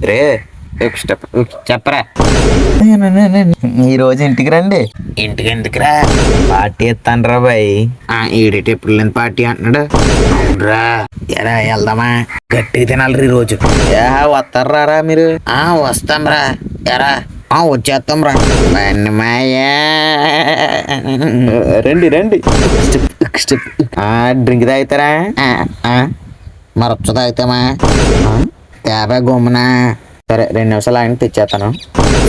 రే step చెప్పరా. ఈరోజు ఇంటికి రండి. ఇంటికి ఎందుకురా? పార్టీ ఇస్తాను రా బాయ్. ఈడేటి ఎప్పుడు లేని పార్టీ అంటున్నాడు. అవునరా, ఎలా వెళ్దామా? గట్టిగా తినాలి ఈ రోజు. వస్తారా రా మీరు? వస్తాం రా. ఎరా వచ్చేస్తాం రా. మాయా రండి రండి. డ్రింక్ తాగుతారా? మరొచ్చు తాగుతామా? తేబా గమ్మునా. సరే 2 నిమిషాలు ఆయన తెచ్చేస్తాను.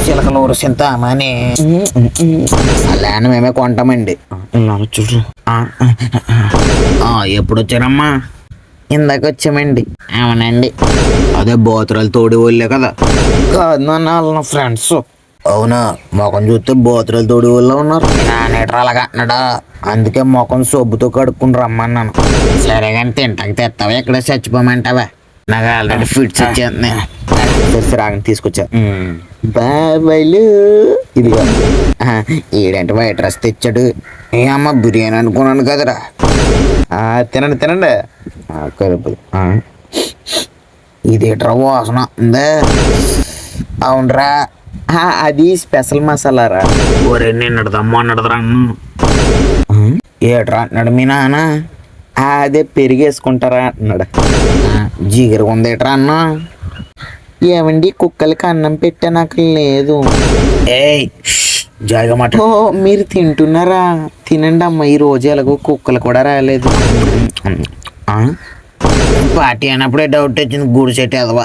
చిలకలు ఉరిసింతామని ల్యాండ్ మేమే కొంటామండి. చూడు. ఎప్పుడు వచ్చారమ్మా? ఇందాక వచ్చామండి. అవునండి. అదే బోతురాలు తోడి వాళ్ళే కదా? కాదు నాన్న, వాళ్ళ ఫ్రెండ్స్. అవునా? మొఖం చూస్తే బోతురాలు తోడి వాళ్ళ ఉన్నారు. నానేటర్ అలాగా అంటున్నాడా? అందుకే మొఖం సబ్బుతో కడుక్కుని రమ్మన్నాను. సరే కానీ తింటాకి తెస్తావా, ఇక్కడ చచ్చిపోమంటావా? నాకు ఆల్రెడీ ఫిట్స్ వచ్చేస్తున్నాయి. సరే ఆగని తీసుకొచ్చా. బాబాయ్లు ఇదిగో. ఈడంటే వైట్ రైస్ తెచ్చాడు. ఏ అమ్మ బిర్యానీ అనుకున్నాను కదరా. తినండి తినండి. కరుపు. ఇదేట్రా వాసన ఉందా? అవునరా, అది స్పెషల్ మసాలా రా. ఒరే నిన్నడదమ్మా అన్నడదరా. ఏట్రా అంటున్నాడు మీ నాన్న? అదే పెరిగేసుకుంటారా అంటున్నాడు. జిగరు ఉందేట్రా అన్న? ఏమండి కుక్కలకి అన్నం పెట్టే నాకు లేదు. ఏయ్ జాగమాట. ఓ మీరు తింటున్నారా? తినండి అమ్మ. ఈ రోజు ఎలాగో కుక్కలు కూడా రాలేదు. పార్టీ అయినప్పుడే డౌట్ వచ్చింది. గూడు చెట్టు ఎదవా.